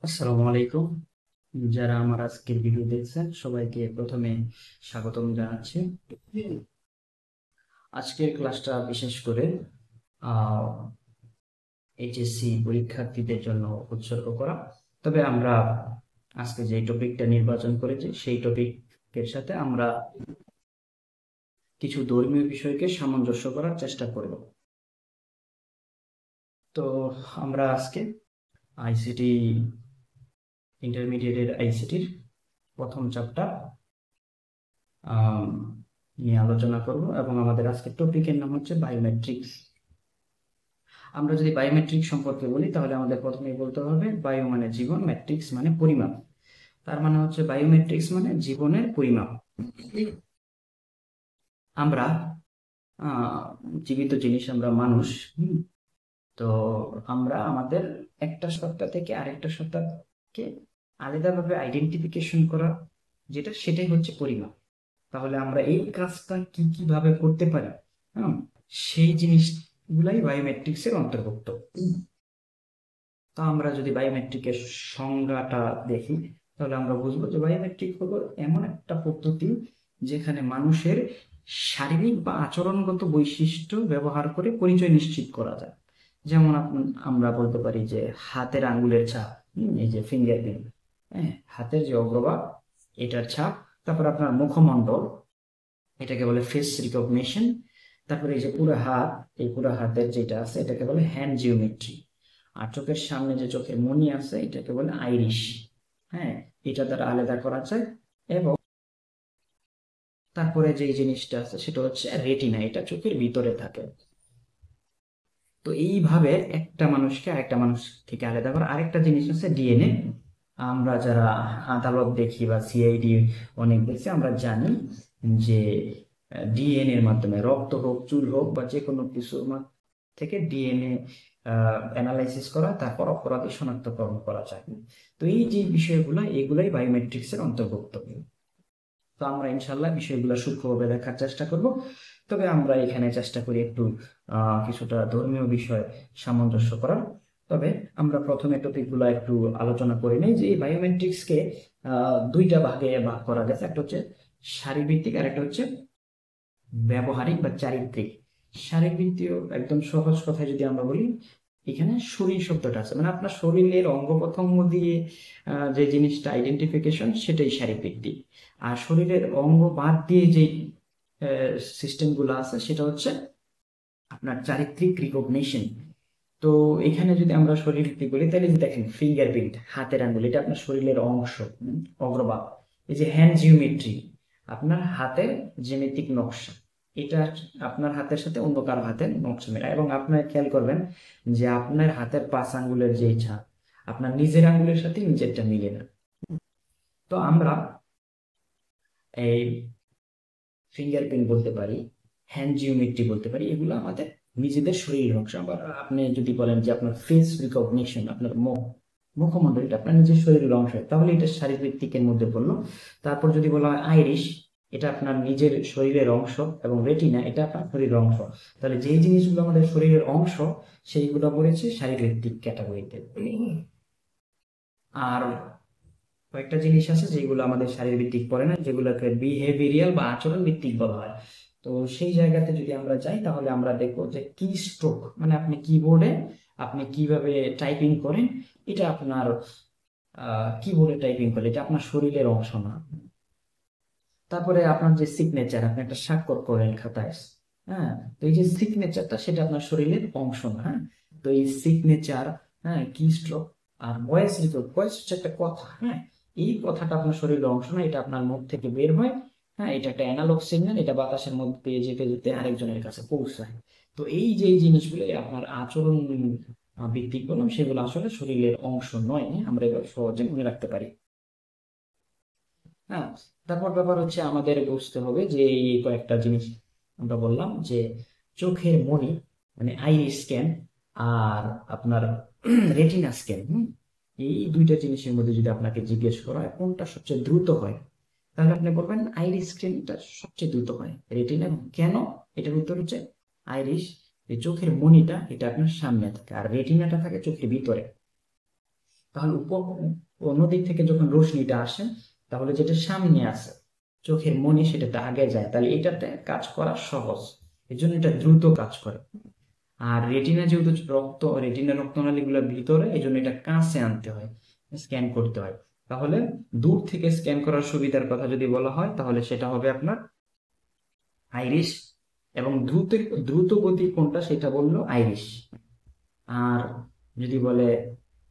আসসালামু আলাইকুম। যারা আমার আজকের ভিডিও দেখছেন সবাইকে প্রথমে স্বাগতম জানাচ্ছি। আজকের ক্লাসটা বিশেষ করে আহ এইচএসসি পরীক্ষার্থীদের জন্য উৎসর্গ করা। তবে আমরা আজকে যে টপিকটা নির্বাচন করেছি সেই টপিকের সাথে আমরা কিছু ধর্মীয় বিষয়কে সামঞ্জস্য করার চেষ্টা করব। তো আমরা আজকে আইসিটি ইন্টারমিডিয়েটের আইসিটির প্রথম চ্যাপ্টার নিয়ে আলোচনা করব এবং আমাদের আজকের টপিকের নাম হচ্ছে বায়োমেট্রিক্স। আমরা যদি বায়োমেট্রিক সম্পর্কে বলি তাহলে আমাদের প্রথমেই বলতে হবে বায়ো মানে জীবন, ম্যাট্রিক্স মানে পরিমাপ। তার মানে হচ্ছে বায়োমেট্রিক্স মানে জীবনের পরিমাপ। আমরা জীবিত জিনিস, আমরা মানুষ। তো আমরা আমাদের একটা সত্তা থেকে আরেকটা সত্তাকে আলাদাভাবে আইডেন্টিফিকেশন করা, সেটাই হচ্ছে পরিমাপ। তাহলে আমরা এই কাজটা কিভাবে করতে পারি, হ্যাঁ, সেই জিনিসগুলাই বায়োমেট্রিক্স এর অন্তর্ভুক্ত। তো আমরা যদি বায়োমেট্রিকের সংজ্ঞাটা দেখি তাহলে আমরা বুঝবো যে বায়োমেট্রিক হলো এমন একটা পদ্ধতি যেখানে মানুষের শারীরিক বা আচরণগত বৈশিষ্ট্য ব্যবহার করে পরিচয় নিশ্চিত করা যায়। যেমন আমরা বলতে পারি যে হাতের আঙ্গুলের ছাপ, এই যে ফিঙ্গারপ্রিন্ট, হ্যাঁ, হাতের যে অগ্রভাগ এটার ছাপ। তারপর আপনার মুখমণ্ডল, এটাকে বলে ফেস রিকগনিশন। তারপরে এই যে পুরো হাত, এই পুরো হাতের যেটা আছে এটাকে বলে হ্যান্ড জিওমেট্রি। আর চোখের সামনে যে চোখের মনি আছে এটাকে বলে আইরিশ। হ্যাঁ, এটা দ্বারা আলাদা করা যায়। এবং তারপরে যে জিনিসটা আছে সেটা হচ্ছে রেটিনা, এটা চোখের ভিতরে থাকে। তো এইভাবে একটা মানুষকে আরেকটা মানুষ থেকে আলাদা করা। আরেকটা জিনিস আছে ডিএনএ। আমরা যারা আদালত দেখি বা সিআইডি অনেক দেখছি, আমরা জানি যে ডিএনএ এর মাধ্যমে রক্ত হোক, চুল হোক বা যে কোনো কিছু থেকে ডিএনএ অ্যানালাইসিস করা, তারপর অপরাধী শনাক্তকরণ করা যায়। তো এই যে বিষয়গুলো, এগুলাই বায়োমেট্রিক্স এর অন্তর্ভুক্ত। তো আমরা ইনশাল্লাহ বিষয়গুলো সূক্ষ্মভাবে দেখার চেষ্টা করব। তবে আমরা এখানে চেষ্টা করি একটু কিছুটা ধর্মীয় বিষয় সামঞ্জস্য করার। তবে আমরা প্রথমে টপিকগুলো একটু আলোচনা করে নিই যে এই বায়োমেট্রিক্সকে দুইটা ভাগে ভাগ করা গেছে। একটা হচ্ছে শারীরভিত্তিক আর একটা হচ্ছে ব্যবহারিক বা চারিত্রিক। শারীরবৃত্তীয় একদম সহজ কথায় যদি আমরা বলি, এখানে শরীর শব্দটা আছে, মানে আপনার শরীরের অঙ্গ প্রত্যঙ্গ দিয়ে যে জিনিসটা আইডেন্টিফিকেশন, সেটাই শারীরবৃত্তিক। আর শরীরের অঙ্গ বাদ দিয়ে যে সিস্টেমগুলো আছে সেটা হচ্ছে আপনার চারিত্রিক রিকগনিশন। তো এখানে যদি আমরা শরীরবৃত্তিক বলি তাহলে যে দেখেন ফিঙ্গারপ্রিন্ট, হাতের আঙ্গুল, এটা আপনার শরীরের অংশ, অগ্রভাগ। এই যে হ্যান্ড জিওমেট্রি, আপনার হাতের জ্যামিতিক নকশা, এটা আপনার হাতের সাথে অন্য কারো হাতের নকশা মেলা। এবং আপনার খেয়াল করবেন যে আপনার হাতের পাঁচ আঙ্গুলের যে ছাপ আপনার নিজের আঙ্গুলের সাথে নিজেরটা মিলে না। তো আমরা এই ফিঙ্গারপ্রিন্ট বলতে পারি, হ্যান্ড জিওমেট্রি বলতে পারি, এগুলো আমাদের নিজেদের শরীরের অংশ। আবার আপনি যদি বলেন যে আপনার ফেস রিকগনিশন, আপনার মুখমণ্ডল, এটা আপনার নিজের শরীরের অংশ, তাহলে এটা শারীরবৃত্তিকের মধ্যে পড়লো। তারপর যদি বলা হয় আইরিশ, এটা আপনার নিজের শরীরের অংশ। এবং রেটিনা, এটা আপনার শরীরের অংশ। তাহলে যেই জিনিসগুলো আমাদের শরীরের অংশ সেইগুলো পড়েছে শারীরবৃত্তিক ক্যাটাগরিতে। আর কয়েকটা জিনিস আছে যেগুলো আমাদের শারীরবৃত্তিক পড়ে না, যেগুলোকে বিহেভিয়ারিয়াল বা আচরণ ভিত্তিক বলা হয়। তো সেই জায়গাতে যদি আমরা যাই তাহলে আমরা দেখবো যে কি স্ট্রোক, মানে আপনি কিবোর্ডে আপনি কিভাবে টাইপিং করেন, এটা আপনার কিবোর্ডে টাইপিং করলে এটা আপনার শরীরের অংশ না। তারপরে আপনার যে সিগনেচার, আপনি একটা স্বাক্ষর করেন খাতায়, হ্যাঁ, তো এই যে সিগনেচারটা সেটা আপনার শরীরের অংশ না। হ্যাঁ, তো এই সিগনেচার, হ্যাঁ, কি স্ট্রোক আর ভয়েস রিকর্ড, ভয়েস হচ্ছে একটা কথা, হ্যাঁ, এই কথাটা আপনার শরীরের অংশ না, এটা আপনার মুখ থেকে বের হয়। হ্যাঁ, এটা একটা অ্যানালগ সিগন্যাল, এটা বাতাসের মধ্যে দিয়ে যেতে যেতে আরেকজনের কাছে পৌঁছায়। তো এই যে এই জিনিসগুলো আপনার আচরণ ভিত্তিক বললাম, সেগুলো আসলে শরীরের অংশ নয়, আমরা এগুলো সহজে মনে রাখতে পারি। হ্যাঁ, তারপর ব্যাপার হচ্ছে আমাদের বুঝতে হবে যে এই কয়েকটা জিনিস আমরা বললাম যে চোখের মনি মানে আইরিস স্ক্যান আর আপনার রেটিনা স্ক্যান। এই দুইটা জিনিসের মধ্যে যদি আপনাকে জিজ্ঞেস করা হয় কোনটা সবচেয়ে দ্রুত হয়, তাহলে আপনি বলবেন আইরিস স্ক্যানটা সবচেয়ে দ্রুত হয়। রেটিনা কেন? এটার উত্তর হচ্ছে আইরিস, এই চোখের মনিটা এটা আপনার সামনে থাকে আর রেটিনাটা থাকে চোখের ভিতরে। তাহলে অন্যদিক থেকে যখন রশ্মিটা আসে, তাহলে যেটা সামনে আছে চোখের মনি সেটাতে আগে যায়, তাহলে এটাতে কাজ করা সহজ, এই জন্য এটা দ্রুত কাজ করে। আর রেটিনা যেহেতু রেটিনা রক্তনালীগুলোর ভিতরে, এই জন্য এটা কাছে আনতে হয়, স্ক্যান করতে হয়। তাহলে দূর থেকে স্ক্যান করার সুবিধার কথা যদি বলা হয়, তাহলে সেটা হবে আপনার আইরিশ। এবং দ্রুত দ্রুত গতি কোনটা সেটা বললো আইরিশ। আর যদি বলে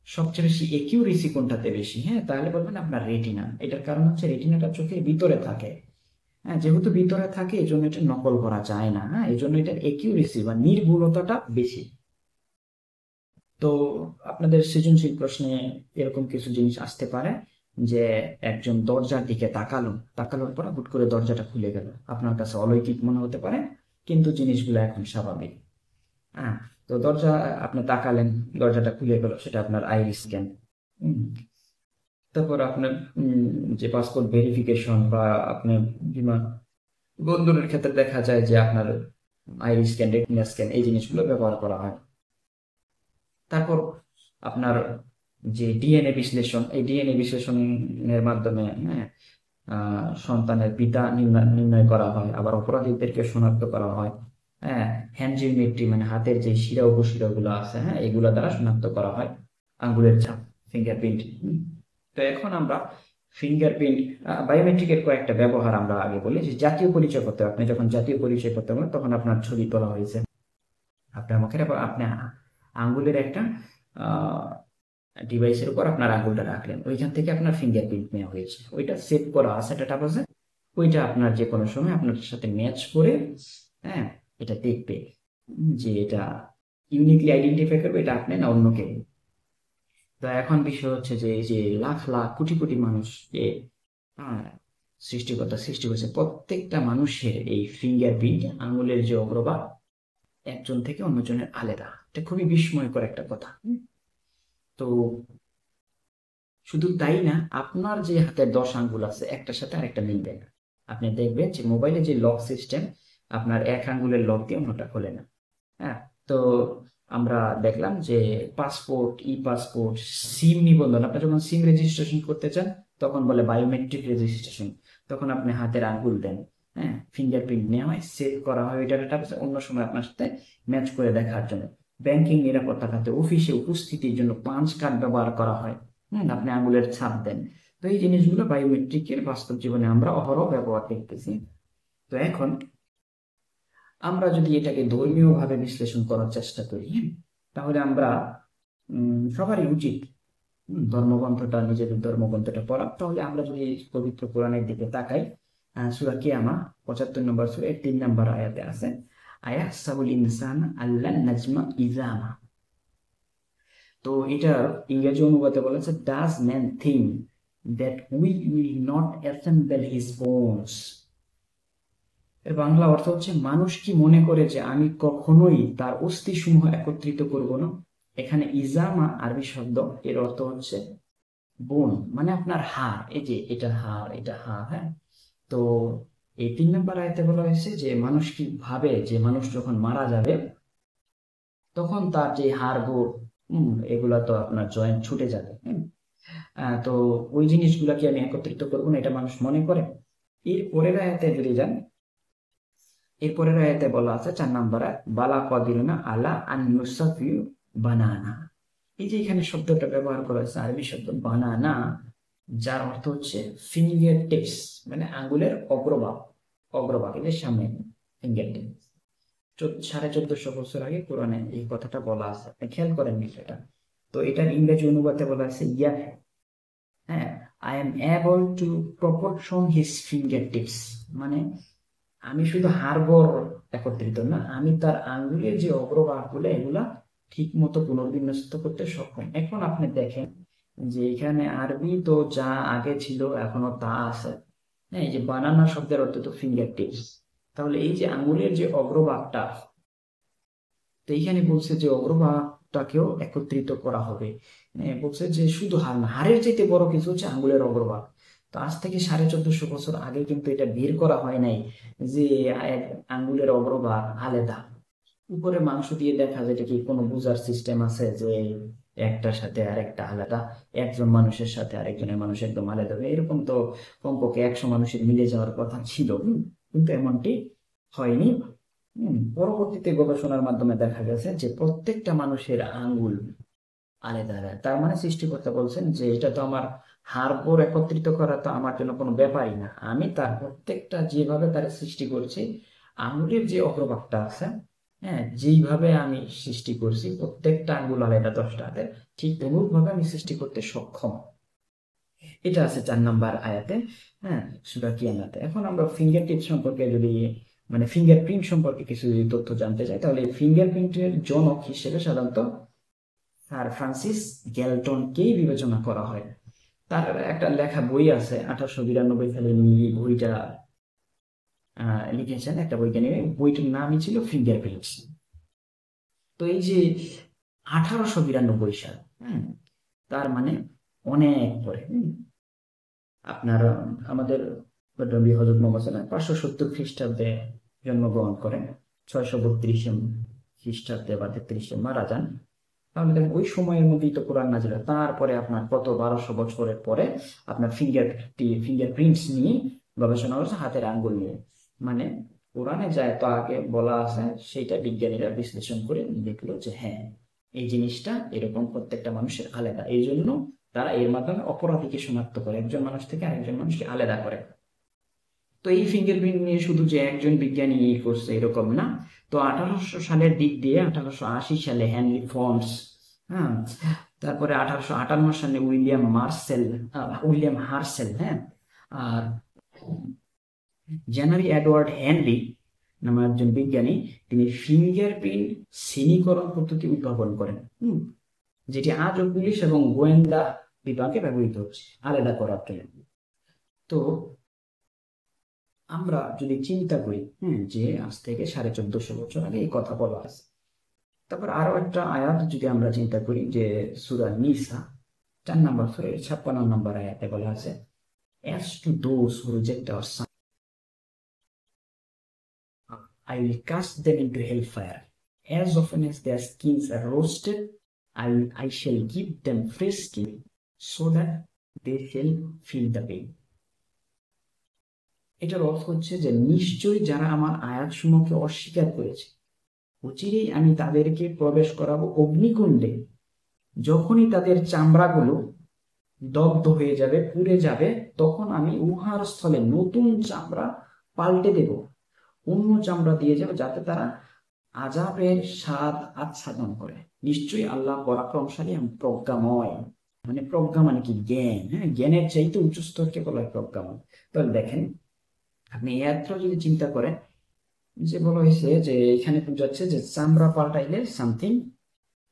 সবচেয়ে বেশি একিউরেসি কোনটাতে বেশি, হ্যাঁ, তাহলে বলবেন আপনার রেটিনা। এটার কারণ হচ্ছে রেটিনাটা চোখের ভিতরে থাকে, হ্যাঁ, যেহেতু ভিতরে থাকে এই জন্য এটা নকল করা যায় না, হ্যাঁ, এই জন্য এটার একিউরেসি বা নির্ভুলতাটা বেশি। তো আপনাদের সৃজনশীল প্রশ্নে এরকম কিছু জিনিস আসতে পারে যে একজন দরজার দিকে তাকালোর পর হুট করে দরজাটা খুলে গেল, আপনার কাছে অলৌকিক মনে হতে পারে, কিন্তু জিনিসগুলো এখন স্বাভাবিক। হ্যাঁ, তো আপনি তাকালেন, দরজাটা খুলে গেল, সেটা আপনার আইরিস স্ক্যান। তারপর আপনার যে পাসপোর্ট ভেরিফিকেশন বা আপনার বিমান বন্দরের ক্ষেত্রে দেখা যায় যে আপনার আইরিস স্ক্যান, রেটিনা স্ক্যান, এই জিনিসগুলো ব্যবহার করা হয়। তারপর আপনার যে ডিএনএ বিশ্লেষণ, এই ডিএনএ বিশ্লেষণের মাধ্যমে, হ্যাঁ, সন্তানের পিতা নির্ণয় করা হয়, আবার অপরাধীদেরকে শনাক্ত করা হয়। হ্যাঁ, হ্যান্ডজিওমেট্রি মানে হাতের যে শিরা উপশিরাগুলো আছে, হ্যাঁ, এগুলো দ্বারা শনাক্ত করা হয়, আঙ্গুলের ছাপ, ফিঙ্গারপ্রিন্ট। তো এখন আমরা ফিঙ্গারপ্রিন্ট বায়োমেট্রিকের কয়েকটা ব্যবহার আমরা আগে বলি। যে জাতীয় পরিচয়পত্র, আপনি যখন জাতীয় পরিচয়পত্র বলেন তখন আপনার ছবি তোলা হয়েছে আপনার মুখের, আপনি আঙ্গুলের একটা ডিভাইসের উপর আপনার আঙ্গুলটা রাখলেন, ওইখান থেকে আপনার ফিঙ্গারপ্রিন্ট নেওয়া হয়েছে, ওইটা সেভ করা আছে ডাটাবেসে, ওইটা আপনার যে কোনো সময় আপনার সাথে ম্যাচ করে, হ্যাঁ, এটা দেখবে যে এটা ইউনিকলি আইডেন্টিফাই করবে এটা আপনি না অন্য কেউ। তো এখন বিষয় হচ্ছে যে এই যে লাখ লাখ কোটি কোটি মানুষ যে সৃষ্টিকর্তা সৃষ্টি করেছে, প্রত্যেকটা মানুষের এই ফিঙ্গারপ্রিন্ট, আঙ্গুলের যে অগ্রভাগ একজন থেকে অন্যজনের আলাদা। এটা খুবই বিস্ময়কর একটা কথা। তো শুধু তাই না, আপনার যে হাতের 10 আঙ্গুল আছে একটার সাথে আরেকটা মিলবে না। আপনি দেখবেন যে মোবাইলে যে লক সিস্টেম, আপনার এক আঙ্গুলের লক দিয়ে অন্যটা খোলে না। হ্যাঁ, তো আমরা দেখলাম যে পাসপোর্ট, ই পাসপোর্ট, সিম নিবন্ধন, আপনি যখন সিম রেজিস্ট্রেশন করতে চান তখন বলে বায়োমেট্রিক রেজিস্ট্রেশন, তখন আপনি হাতের আঙ্গুল দেন, হ্যাঁ, ফিঙ্গারপ্রিন্ট নেওয়া হয়, সেভ করা হয় ওইটা ডাটাবেসে, অন্য সময় আপনার সাথে ম্যাচ করে দেখার জন্য। ব্যাংকিং নিরাপত্তা খাতে অফিসে উপস্থিতির জন্য পাঞ্চ কার্ড ব্যবহার করা হয়, আপনি আঙ্গুলের ছাপ দেন। তো এই জিনিসগুলো বায়োমেট্রিকের বাস্তব জীবনে আমরা অহরহ ব্যবহার দেখতেছি। তো এখন আমরা যদি এটাকে ধর্মীয় ভাবে বিশ্লেষণ করার চেষ্টা করি, তাহলে আমরা সবারই উচিত ধর্মগ্রন্থটা, নিজেদের ধর্মগ্রন্থটা পড়া। তাহলে আমরা যদি পবিত্র কোরআনের দিকে তাকাই, সূরা কিয়ামা 75 নম্বর সূরা 3 নম্বর আয়াতে আছে, আয়াহসাবুল ইনসান আল্লান নাজমা ইজামা। তো এটার ইংরেজি অনুবাদে বলেছে, does man think that we will not assemble his bones. এর বাংলা অর্থ হচ্ছে, মানুষ কি মনে করে যে আমি কখনোই তার অস্থি সমূহ একত্রিত করব না। এখানে ইজামা আরবি শব্দ, এর অর্থ হচ্ছে বোন, মানে আপনার হাড়, এই যে এটা হাড়, এটা হাড়, হ্যাঁ। তো এই 3 নম্বর আয়াতে বলা হয়েছে যে মানুষ কি ভাবে যে মানুষ যখন মারা যাবে তখন তার যে হাড় গোড়, এগুলা তো আপনার জয়েন্ট ছুটে যাবে, তো ওই জিনিসগুলাকে আমি একত্রিত করবো না, এটা মানুষ মনে করে। এর পরের আয়াতে যদি যান, এরপরের আয়াতে বলা আছে 4 নম্বরে, বালা কাদিরনা আলা আন নুসাফিউ বানানা। এই যে এখানে শব্দটা ব্যবহার করা হয়েছে আরবি শব্দ বানানা, যার অর্থ হচ্ছে ফিঙ্গার টিপস, মানে আঙ্গুলের অগ্রভাগ এদের সামনে ফিঙ্গার টিপস। 1450 বছর আগে কোরআনে এই কথাটা বলা আছে, আপনি খেয়াল করেন বিষয়টা। তো এটার ইংরেজি অনুবাদে বলা আছে, হ্যাঁ, I am able to proportion his finger tips, মানে আমি শুধু হাড়গোড় একত্রিত না, আমি তার আঙ্গুলের যে অগ্রভাগগুলো এগুলা ঠিক মতো পুনর্বিন্যস্ত করতে সক্ষম। এখন আপনি দেখেন যে এখানে আরবি তো যা আগে ছিল এখনো তা আছে, হ্যাঁ, এই যে বানানা শব্দের অর্থ তো ফিঙ্গার টিপস, তাহলে এই যে আঙ্গুলের যে অগ্রভাগটা, তো এইখানে বলছে যে অগ্রভাগটাকেও একত্রিত করা হবে, বলছে যে শুধু হাড় না, হাড়ের চাইতে বড় কিছু হচ্ছে আঙ্গুলের অগ্রভাগ। তো আজ থেকে 1450 বছর আগে কিন্তু এটা বের করা হয় নাই যে আঙ্গুলের অগ্রভাগ আলাদা, উপরে মাংস দিয়ে দেখা যায়, এটা কি কোনো বুঝার সিস্টেম আছে যে একটার সাথে আরেকটা আলাদা, একজন মানুষের সাথে আরেকজনের মানুষ একদম আলাদা হবে, এরকম তো কমপক্ষে 100 মানুষের মিলে যাওয়ার কথা ছিল, কিন্তু এমনটি হয়নি। পরবর্তীতে গবেষণার মাধ্যমে দেখা গেছে যে প্রত্যেকটা মানুষের আঙ্গুল আলাদা আলাদা। তার মানে সৃষ্টিকর্তা বলছেন যে এটা তো আমার হাড়গোড় একত্রিত করা তো আমার জন্য কোনো ব্যাপারই না, আমি তার প্রত্যেকটা যেভাবে তার সৃষ্টি করছি, আঙ্গুলের যে অগ্রভাগটা আছে, হ্যাঁ, যেইভাবে আমি সৃষ্টি করছি প্রত্যেকটা আঙ্গুল আলাদা 10টা হাতের, ঠিক অনুরূপ ভাবে আমি সৃষ্টি করতে সক্ষম। এটা আছে 4 নাম্বার আয়াতে, হ্যাঁ, সূরা কিয়ামাতে। এখন আমরা ফিঙ্গার টিপ সম্পর্কে যদি, মানে ফিঙ্গারপ্রিন্ট সম্পর্কে কিছু যদি তথ্য জানতে চাই, তাহলে ফিঙ্গারপ্রিন্টের জনক হিসেবে সাধারণত স্যার ফ্রান্সিস গ্যালটনকেই বিবেচনা করা হয়। তার একটা লেখা বই আছে, 1892 সালে উনি বইটা লিখেছেন, একটা বৈজ্ঞানিক, বইটার নামই ছিল ফিঙ্গারপ্রিন্টস। তো এই যে 1892 সাল, তার মানে অনেক পরে, আপনার আমাদের নবী হযরত মুহাম্মদ সাল্লাল্লাহু আলাইহি ওয়াসাল্লাম 570 খ্রিস্টাব্দে জন্মগ্রহণ করেন, 632 খ্রিস্টাব্দে বা 33 মারা যান। তাহলে দেখেন ওই সময়ের মধ্যেই তো কোরআন নাযিল হয়। তারপরে আপনার কত 1200 বছরের পরে আপনার ফিঙ্গারপ্রিন্টস নিয়ে গবেষণা হচ্ছে, হাতের আঙ্গুল নিয়ে। মানে কোরআনে যা এত আগে বলা আছে সেইটা বিজ্ঞানীরা বিশ্লেষণ করে দেখলো যে হ্যাঁ, এই জিনিসটা এরকম প্রত্যেকটা মানুষের আলাদা, এই জন্য তারা এর মাধ্যমে অপরাধীকে শনাক্ত করে, একজন মানুষ থেকে আরেকজন মানুষকে আলাদা করে। তো এই ফিঙ্গারপ্রিন্ট নিয়ে শুধু যে একজন বিজ্ঞানী করছে এরকম না। তো 1800 সালের দিক দিয়ে 1880 সালে হেনরি ফন্স, হ্যাঁ, তারপরে 1858 সালে উইলিয়াম হার্সেল, হ্যাঁ, আর জেনারি এডওয়ার্ড হেনরি নামে একজন বিজ্ঞানী, তিনি ফিঙ্গারপ্রিন্ট শ্রেণীকরণ পদ্ধতি উদ্ভাবন করেন, যেটি আজও পুলিশ এবং গোয়েন্দা বিভাগে ব্যবহৃত হচ্ছে আলাদা করার জন্য। তো আমরা যদি চিন্তা করি, যে আজ থেকে 1450 বছর আগে এই কথা বলা আছে। তারপর আরো একটা আয়াত যদি আমরা চিন্তা করি, যে সূরা নিসা 4 নম্বর সূরার 56 নম্বর আয়াতে বলা আছে, as to those who reject our son I will cast them into hellfire, as often as their skins are roasted I shall give them fresh skin so that they shall feel the pain. এটার অর্থ হচ্ছে যে নিশ্চয়ই যারা আমার আয়াতসমূহকে অস্বীকার করেছে, অচিরেই আমি তাদেরকে প্রবেশ করাবো অগ্নিকুণ্ডে, যখনই তাদের চামড়াগুলো দগ্ধ হয়ে যাবে, পুড়ে যাবে, তখন আমি উহার স্থলে নতুন চামড়া পাল্টে দেব, অন্য চামড়া দিয়ে যাবে, যাতে তারা আযাবের স্বাদ আচ্ছাদন করে। নিশ্চয়ই আল্লাহ পরাক্রমশালী এবং প্রজ্ঞাময়। মানে প্রজ্ঞা মানে কি? জ্ঞান। হ্যাঁ, জ্ঞানের চাইতে উচ্চ স্তরকে বলা হয় প্রজ্ঞাময়। তাহলে দেখেন আপনি এত যদি চিন্তা করেন, যে বলা হয়েছে যে এখানে বুঝাচ্ছে যে চামড়া পাল্টাইলে সামথিং,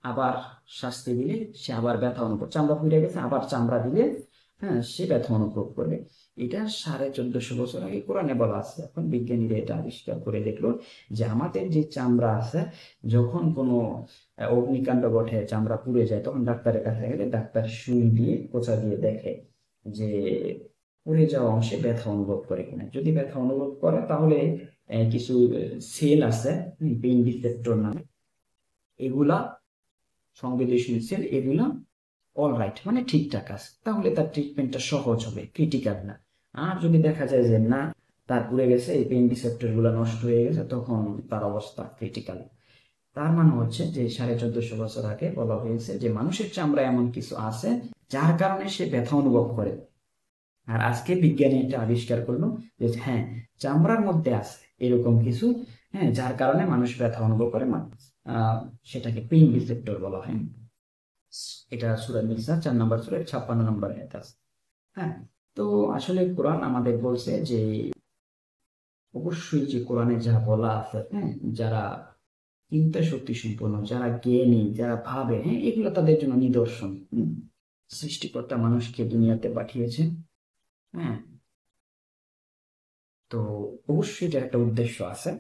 আবার শাস্তি দিলে সে আবার ব্যথা অনুভব, চামড়া পুড়ে গেছে আবার চামড়া দিলে, হ্যাঁ, সে ব্যথা অনুভব করবে। এটা 1450 বছর আগে কোরআনে বলা আছে। এখন বিজ্ঞানীরা এটা আবিষ্কার করে দেখলো যে আমাদের যে চামড়া আছে, যখন কোনো অগ্নিকাণ্ড ঘটে, চামড়া পুড়ে যায়, তখন ডাক্তারের কাছে গেলে ডাক্তার সুই দিয়ে কোচা দিয়ে দেখে যে পুড়ে যাওয়া অংশে ব্যথা অনুভব করে কিনা। যদি ব্যথা অনুভব করে তাহলে কিছু সেল আছে পেইন রিসেপ্টর নামে, এগুলা সংবেদনশীল সেল, এগুলা অলরাইট মানে ঠিকঠাক আছে, তাহলে তার ট্রিটমেন্টটা সহজ হবে, ক্রিটিক্যাল না। আর যদি দেখা যায় যে না, তার পুড়ে গেছে, এই পেইন রিসেপ্টর গুলা নষ্ট হয়ে গেছে, তখন তার অবস্থা ক্রিটিক্যাল। তার মানে হচ্ছে যে 1450 বছর আগে বলা হয়েছে যে মানুষের চামড়া এমন কিছু আছে যার কারণে সে ব্যথা অনুভব করে। আর আজকে বিজ্ঞানী এটা আবিষ্কার করলো যে হ্যাঁ, চামড়ার মধ্যে আছে এরকম কিছু, হ্যাঁ, যার কারণে মানুষ ব্যথা অনুভব করে, সেটাকে পেইন রিসেপ্টর বলা হয়। এটা সূরা নিসা 4 নম্বর সূরার 56 নম্বর আয়াত আছে। হ্যাঁ, তো আসলে কোরআন আমাদের বলছে যে অবশ্যই যে কোরআনে যা বলা আছে, হ্যাঁ, যারা চিন্তা শক্তি সম্পন্ন, যারা জ্ঞানী, যারা ভাবে, হ্যাঁ, এগুলো তাদের জন্য নিদর্শন। সৃষ্টিকর্তা মানুষকে দুনিয়াতে পাঠিয়েছে, হ্যাঁ, তো অবশ্যই এটার একটা উদ্দেশ্য আছে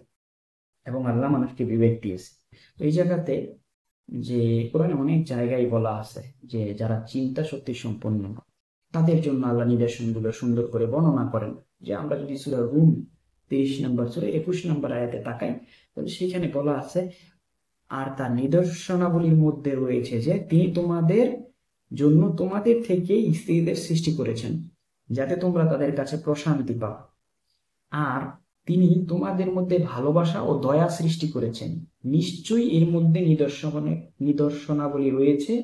এবং আল্লাহ মানুষকে বিবেক দিয়েছে। তো এই জায়গাতে যে কোরআনে অনেক জায়গায় বলা আছে যে যারা চিন্তা শক্তি সম্পন্ন তাদের জন্য আল্লাহ নিদর্শনগুলো সুন্দর করে বর্ণনা করেন। যে আমরা যদি সূরা রুম 30 নম্বর সূরা 21 নম্বর আয়াতে তাকাই, তাহলে সেখানে বলা আছে আর তার নিদর্শনাবলীর মধ্যে রয়েছে যে তিনি তোমাদের জন্য তোমাদের থেকে স্ত্রীদের সৃষ্টি করেছেন যাতে তোমরা তাদের কাছে প্রশান্তি পাও। আর তিনি তোমাদের মধ্যে ভালোবাসা ও দয়া সৃষ্টি করেছেন। নিশ্চয়ই এর মধ্যে নিদর্শনাবলী রয়েছে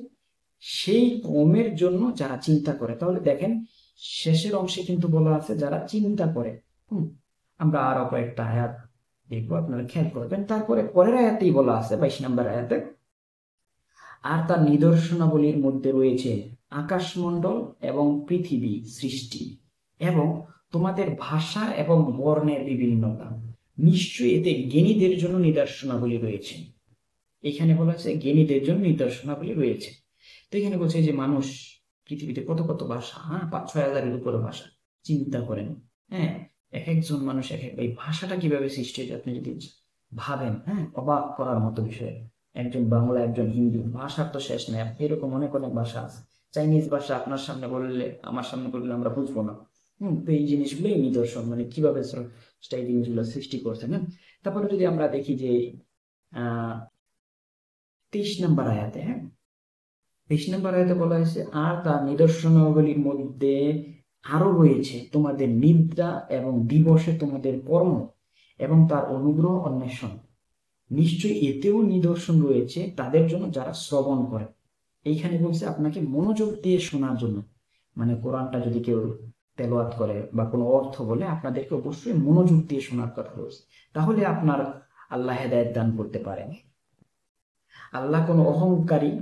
সেই কওমের জন্য যারা চিন্তা করে। তাহলে দেখেন শেষের অংশে কিন্তু বলা আছে যারা চিন্তা করে। আমরা আরো কয়েকটা আয়াত দেখবো, আপনারা খেয়াল করবেন। তারপরে পরের আয়াতেই বলা আছে 22 নম্বর আয়াতে, আর তার নিদর্শনাবলীর মধ্যে রয়েছে আকাশমণ্ডল এবং পৃথিবী সৃষ্টি এবং তোমাদের ভাষা এবং বর্ণের বিভিন্নতা। নিশ্চয়ই এতে জ্ঞানীদের জন্য নিদর্শনাবলী রয়েছে। এখানে বলা আছে জ্ঞানীদের জন্য নিদর্শনাবলী রয়েছে। তো এখানে বলছে যে মানুষ পৃথিবীতে কত কত ভাষা, 5-6 হাজারের উপরে ভাষা। চিন্তা করেন, এক একজন মানুষ এক এক, এই ভাষাটা কিভাবে সৃষ্টি হয়েছে আপনি যদি ভাবেন, অবাক করার মতো বিষয়। একজন বাংলা, একজন হিন্দি, ভাষার তো শেষ নেই। এরকম অনেক অনেক ভাষা আছে। চাইনিজ ভাষা আপনার সামনে বললে, আমার সামনে বললে আমরা বুঝবো না। তো এই জিনিসগুলোই নিদর্শন, মানে কিভাবে এই জিনিসগুলো সৃষ্টি করছেন। তারপরে যদি আমরা দেখি যে 23 নম্বর আয়াতে, 23 নম্বর আয়াতে বলা হয়েছে, আর তার নিদর্শনাবলীর মধ্যে আরো রয়েছে তোমাদের নিদ্রা এবং দিবসে তোমাদের কর্ম এবং তার অনুগ্রহ অন্বেষণ। নিশ্চয়ই এতেও নিদর্শন রয়েছে তাদের জন্য যারা শ্রবণ করে। এইখানে বলছে আপনাকে মনোযোগ দিয়ে শোনার জন্য, মানে কোরআনটা যদি কেউ তেলাওয়াত করে বা কোনো অর্থ বলে, আপনাদেরকে অবশ্যই মনোযোগ দিয়ে শোনার কথা বলছে। তাহলে আপনার আল্লাহ হেদায়েত দান করতে পারেন। আল্লাহ কোনো অহংকারী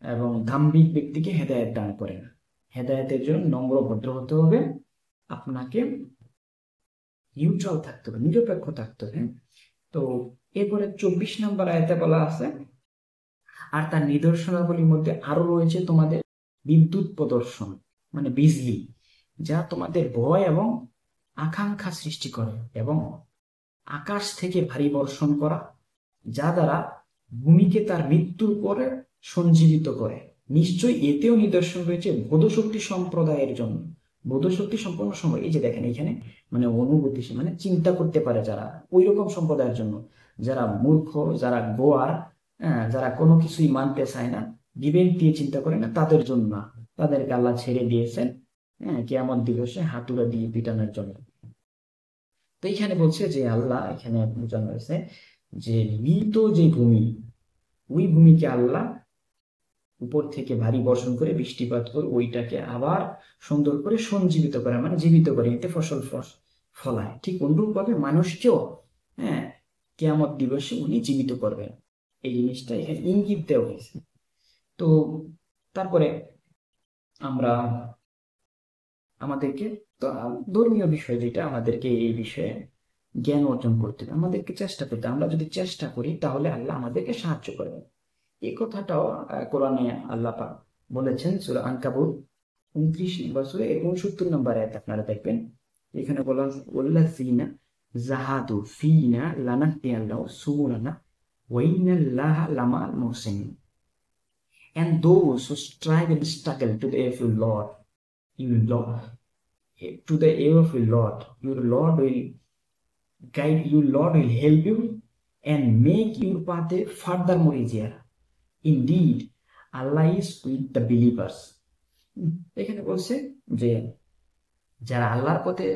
এবং দাম্ভিক ব্যক্তিকে হেদায়েত দান করে না। হেদায়েতের জন্য নম্র ভদ্র হতে হবে, আপনাকে নিউট্রাল থাকতে হবে, নিরপেক্ষ থাকতে হবে। তো এরপরে 24 নম্বর আয়াতে বলা আছে, আর তার নিদর্শনাবলীর মধ্যে আরো রয়েছে তোমাদের বিদ্যুৎ প্রদর্শন, মানে বিজলি, যা তোমাদের ভয় এবং আকাঙ্ক্ষা সৃষ্টি করে, এবং আকাশ থেকে ভারী বর্ষণ করা, যা দ্বারা ভূমিকে তার মৃত্যুর পরে সঞ্জীবিত করে। নিশ্চয়ই এতেও নিদর্শন রয়েছে বোধশক্তি সম্প্রদায়ের জন্য, বোধশক্তি সম্পন্ন সময়। এই যে দেখেন এখানে মানে অনুভূতি, মানে চিন্তা করতে পারে যারা, ওই রকম সম্প্রদায়ের জন্য, যারা মূর্খ, যারা গোয়ার, যারা কোনো কিছুই মানতে চায় না, বিবেক দিয়ে চিন্তা করে না, তাদের জন্য না। তাদেরকে আল্লাহ ছেড়ে দিয়েছেন কিয়ামত দিবসে হাতুড়া দিয়ে পিটানোর জন্য। তো এখানে বলছে যে আল্লাহ এখানে বোঝানো হয়েছে যে মৃত যে ভূমি, ওই ভূমিকে আল্লাহ উপর থেকে ভারী বর্ষণ করে বৃষ্টিপাত করে ওইটাকে আবার সুন্দর করে সঞ্জীবিত করে, মানে জীবিত করে, এতে ফসল ফলায়। ঠিক অনুরূপ ভাবে মানুষকেও কিয়ামত দিবসে উনি জীবিত করবেন। এই জিনিসটা এখানে ইঙ্গিত দেওয়া হয়েছে। তো তারপরে আমরা আমাদেরকে, তো ধর্মীয় বিষয় যেটা, আমাদেরকে এই বিষয়ে জ্ঞান অর্জন করতে হবে, আমাদেরকে চেষ্টা করতে। আমরা যদি চেষ্টা করি তাহলে আল্লাহ আমাদেরকে সাহায্য করবেন। এই কথাটাও কোরআনে আল্লাহ পাক বলেছেন সূরা আনকাবুত 29 নম্বর সূরা 69 নম্বর আয়াত আপনারা দেখবেন। এখানে বলা ওয়াল্লাযিনা জাহাদু ফিনা লানাহদিয়াল্লাহু সুবুলানা ওয়া ইন্নাল্লাহা লামাল মুহসিনিন। And those who strive and struggle to the aid of your Lord, to the aid of your Lord will guide you, Lord will help you and make your path furthermore easier. Indeed, Allah is with the believers. এখানে বলছে যে যারা আল্লাহর পথে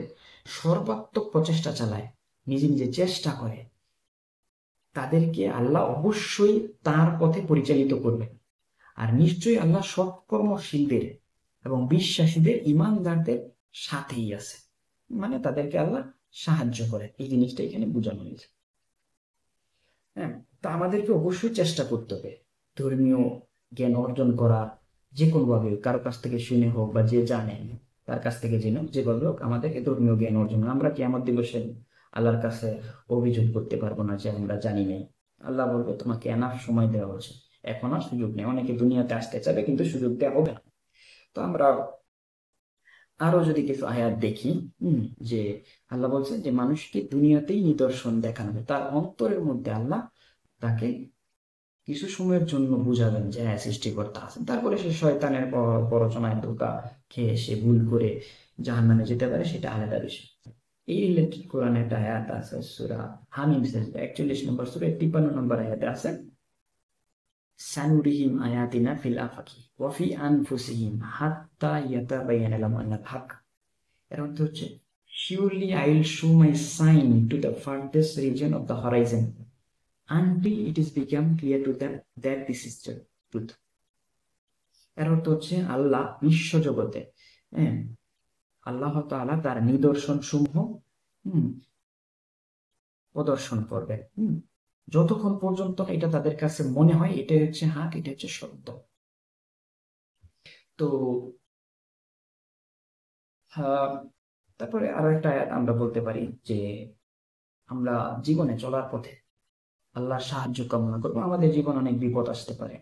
সর্বাত্মক প্রচেষ্টা চালায়, নিজে নিজে চেষ্টা করে, তাদেরকে আল্লাহ অবশ্যই তার পথে পরিচালিত করবে। আর নিশ্চয়ই আল্লাহ সৎকর্মশীলদের এবং বিশ্বাসীদের, ইমানদারদের সাথেই আছে, মানে তাদেরকে আল্লাহ সাহায্য করে। এই জিনিসটা এখানে বোঝানো হয়েছে। তা আমাদেরকে অবশ্যই চেষ্টা করতে হবে ধর্মীয় জ্ঞান অর্জন করা, যে কোনো ভাবে, কারো কাছ থেকে শুনে হোক বা যে জানে তার কাছ থেকে জেনে, যেভাবে হোক আমাদেরকে ধর্মীয় জ্ঞান অর্জন। আমরা কিয়ামত দিবসে আল্লাহর কাছে অভিযোগ করতে পারবো না যে আমরা জানি নাই। আল্লাহ বলবে তোমাকে এনাফ সময় দেওয়া হচ্ছে, এখন আর সুযোগ নেই। অনেকে দুনিয়াতে আসতে চাবে কিন্তু সুযোগ দেওয়া হবে না। তো আমরা আরো যদি কিছু আয়াত দেখি, যে আল্লাহ বলছেন যে মানুষকে দুনিয়াতেই নিদর্শন দেখানো হবে, তার অন্তরের মধ্যে আল্লাহ তাকে কিছু সময়ের জন্য বুঝাবেন যে হ্যাঁ সৃষ্টিকর্তা আছেন। তারপরে সে শয়তানের প্ররোচনায় ধোঁকা খেয়ে সে ভুল করে জাহান্নামে যেতে পারে, সেটা আলাদা বিষয়। এই রিলেটেড কোরআনে একটা আয়াত আছে সূরা হামিম সেজদা 41 নম্বর সূরা 53 নম্বর আয়াতে আছে সানুরিহিম আয়াতিনা ফিল আফাকি ওয়া ফি আনফুসিহিম হাত্তা ইয়াতাবায়ানা লাহুম আন্নাল হক। এর অর্থ হচ্ছে surely I will show my sign to the farthest region of the horizon until it is become clear to them that this is the truth. এর অর্থ হচ্ছে আল্লাহ বিশ্বজগতে, হ্যাঁ, আল্লাহ তাআলা তার নিদর্শন সমূহ প্রদর্শন করবে যতক্ষণ পর্যন্ত এটা তাদের কাছে মনে হয় এটা হচ্ছে হক, এটা হচ্ছে সত্য। তো তারপরে আরো একটা আমরা বলতে পারি যে আমরা জীবনে চলার পথে আল্লাহর সাহায্য কামনা করবো। আমাদের জীবনে অনেক বিপদ আসতে পারে,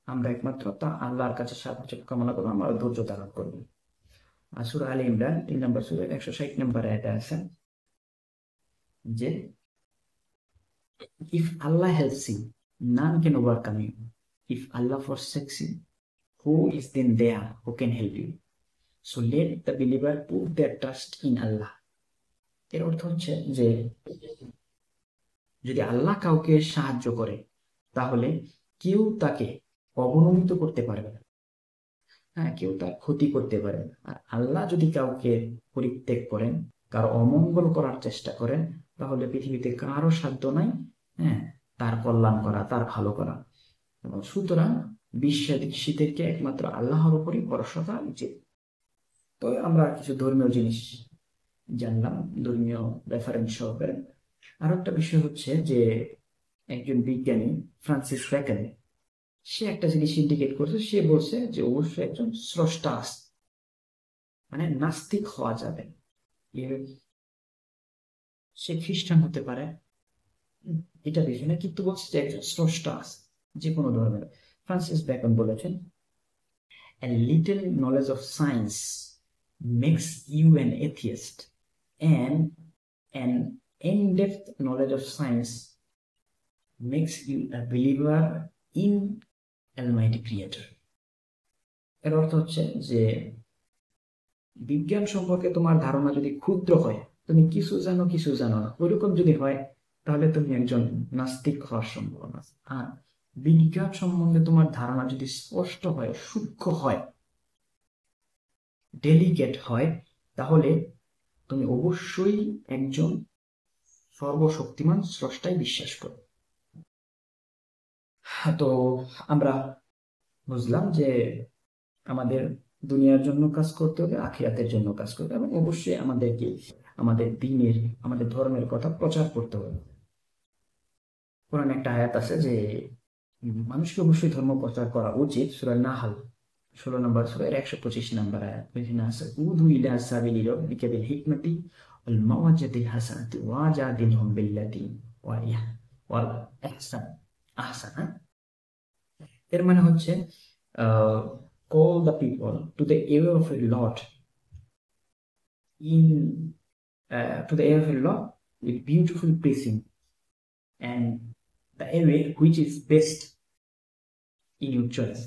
আমরা একমাত্র তা আল্লাহর কাছে সাহায্য কামনা করবো, আমরা ধৈর্য ধারণ করবো। সূরা আলে ইমরান 3 নম্বর সূরা 160 নম্বর আয়াতে আছে যে if Allah helps you, none can overcome you. If Allah forsakes you, who is then there who can help you? So let the believer put their trust in Allah. এর অর্থ হচ্ছে যে যদি আল্লাহ কাউকে সাহায্য করে তাহলে কেউ তাকে অবনমিত করতে পারবে না, হ্যাঁ, কেউ তার ক্ষতি করতে পারে না। আর আল্লাহ যদি কাউকে পরিত্যাগ করেন, কারো অমঙ্গল করার চেষ্টা করেন, তাহলে পৃথিবীতে কারো সাধ্য নাই, হ্যাঁ, তার কল্যাণ করা, তার ভালো করা। এবং সুতরাং বিশ্বাসীদেরকে একমাত্র আল্লাহর উপরই ভরসা করা উচিত। তো আমরা কিছু ধর্মীয় জিনিস জানলাম, ধর্মীয় রেফারেন্স সহকারে। আর একটা বিষয় হচ্ছে যে একজন বিজ্ঞানী ফ্রান্সিস বেকন, সে একটা জিনিস ইন্ডিকেট করছে, সে বলছে যে অবশ্যই একজন স্রষ্টা আছে, মানে নাস্তিক হওয়া যাবে। সে খ্রিস্টান হতে পারে, এটা বিষয় না, কিন্তু বলছে যে একজন স্রষ্টা আছে যে কোনো ধর্মের। ফ্রান্সিস বেকন বলেছেন a little knowledge of science makes you an atheist and an in-depth knowledge of science makes you a believer in Almighty Creator. এর অর্থ হচ্ছে যে বিজ্ঞান সম্পর্কে তোমার ধারণা যদি ক্ষুদ্র হয়, তুমি কিছু জানো কিছু জানো না, ওইরকম যদি হয়, তাহলে তুমি একজন নাস্তিক হওয়ার সম্ভাবনা আছে। আর বিজ্ঞান সম্বন্ধে তোমার ধারণা যদি স্পষ্ট হয়, সূক্ষ্ম হয়, ডেলিকেট হয়, তাহলে তুমি অবশ্যই একজন সর্বশক্তিমান স্রষ্টায় বিশ্বাস করো। তো আমরা বুঝলাম যে আমাদের দুনিয়ার জন্য কাজ করতে হবে, আখিরাতের জন্য কাজ করতে হবে, এবং অবশ্যই আমাদেরকে আমাদের দ্বীনের, আমাদের ধর্মের কথা প্রচার করতে হবে। কোরআনে একটা আয়াত আছে যে মানুষকে অবশ্যই ধর্ম প্রচার করা উচিত, সূরা নাহল 16 নম্বর সূরার 125 নম্বর আয়াত। এখানে আছে উদু ইলা সাবিলি রাব্বিকা বিল হিকমাতি ওয়াল মাওয়াজাতিল হাসানাতি ওয়াজাদিলহুম বিল্লাতি ওয়াল আহসান। এর মানে হচ্ছে call the people to the way of a Lord to the way of a Lord with beautiful preaching and the way which is best in your choice.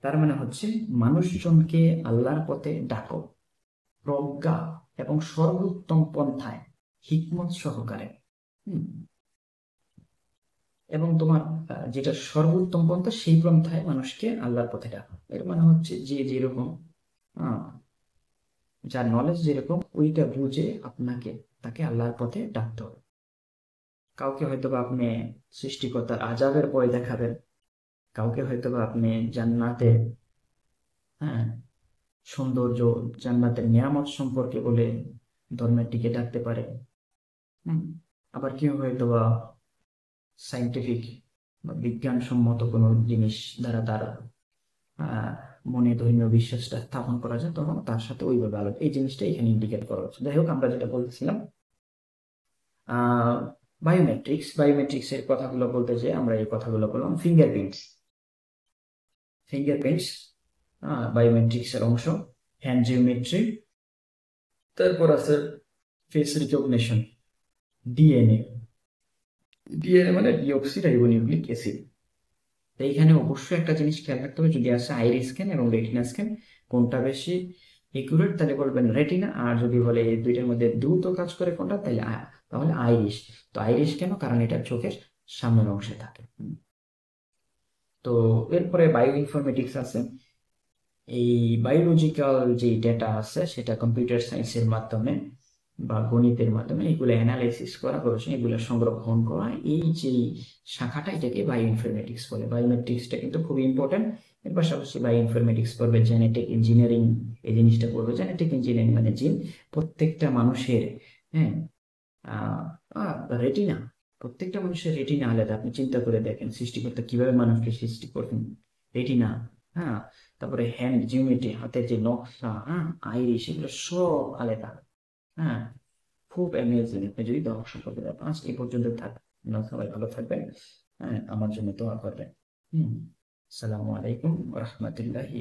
তার মানে হচ্ছে মানুষজনকে আল্লাহর পথে ডাকো প্রজ্ঞা এবং সর্বোত্তম পন্থায়, হিকমত সহকারে, এবং তোমার যেটা সর্বোত্তম পন্থা সেই পন্থায় মানুষকে আল্লাহর পথে ডাকো। এর মানে হচ্ছে যে যেরকম যার নলেজ যেরকম, ওইটা বুঝে আপনাকে তাকে আল্লাহর পথে ডাকতে হবে। কাউকে হয়তোবা আপনি সৃষ্টিকর্তার আযাবের ভয় দেখাবেন, কাউকে হয়তোবা আপনি জান্নাতে, হ্যাঁ, সৌন্দর্য, জান্নাতের নিয়ামত সম্পর্কে বলে ধর্মের দিকে ডাকতে পারে। আবার কেউ হয়তোবা সাইন্টিফিক বা বিজ্ঞানসম্মত কোনো জিনিস দ্বারা তার মনে ধর্মীয় বিশ্বাসটা স্থাপন করা যায়, তখন তার সাথে ওইভাবে আলোচনা, এই জিনিসটা এখানে ইন্ডিকেট করা হচ্ছে। যাই হোক, আমরা যেটা বলছিলাম বায়োমেট্রিক্স এর কথাগুলো বলতে যে আমরা এই কথাগুলো বললাম। ফিঙ্গারপ্রিন্টস বায়োমেট্রিক্স এর অংশ, হ্যান্ড জিওমেট্রি, তারপর আছে ফেস রিকগনিশন, ডিএনএ মানে ডিঅক্সিরাইবোনিউক্লিক অ্যাসিড। এইখানে অবশ্যই একটা জিনিস খেয়াল রাখতে হবে, যদি আসে আইরিস স্ক্যান এবং রেটিনা স্ক্যান, কোনটা বেশি একুরেট তাহলে বলবেন রেটিনা, আর যদি বলে এই দুইটার মধ্যে দ্রুত কাজ করে কোনটা তাহলে তাহলে আইরিশ। তো আইরিশ কেন? কারণ এটা চোখের সামনের অংশে থাকে। তো এরপরে বায়ো ইনফরমেটিক্স আছে। এই বায়োলজিক্যাল যে ডেটা আছে সেটা কম্পিউটার সায়েন্সের মাধ্যমে বা গণিতের মাধ্যমে এগুলো অ্যানালাইসিস করা, গবেষণা এগুলো সংরক্ষণ করা, এই যে শাখাটা এটাকে বায়ো ইনফরমেটিক্স বলে। বায়োমেট্রিক্সটা কিন্তু খুবই ইম্পর্টেন্ট। এর পাশাপাশি বায়ো ইনফরমেটিক্স পড়বে, জেনেটিক ইঞ্জিনিয়ারিং এই জিনিসটা পড়বে। জেনেটিক ইঞ্জিনিয়ারিং মানে জিন, প্রত্যেকটা মানুষের, হ্যাঁ, রেটিনা, প্রত্যেকটা মানুষের রেটিনা আলাদা। আপনি চিন্তা করে দেখেন সৃষ্টিকর্তা কিভাবে মানুষকে সৃষ্টি করতেন, রেটিনা, হ্যাঁ, তারপরে হ্যান্ড জিওমেট্রি, হাতের যে নকশা, হ্যাঁ, আইরিশ, এগুলো সব আলাদা। হ্যাঁ, খুব অ্যামেজিং। আপনি যদি দর্শক সম্পর্কে আজ এই পর্যন্ত থাক। সবাই ভালো থাকবেন, হ্যাঁ, আমার জন্য দোয়া করবেন। হুম। আসসালামু আলাইকুম রহমতুল্লাহি।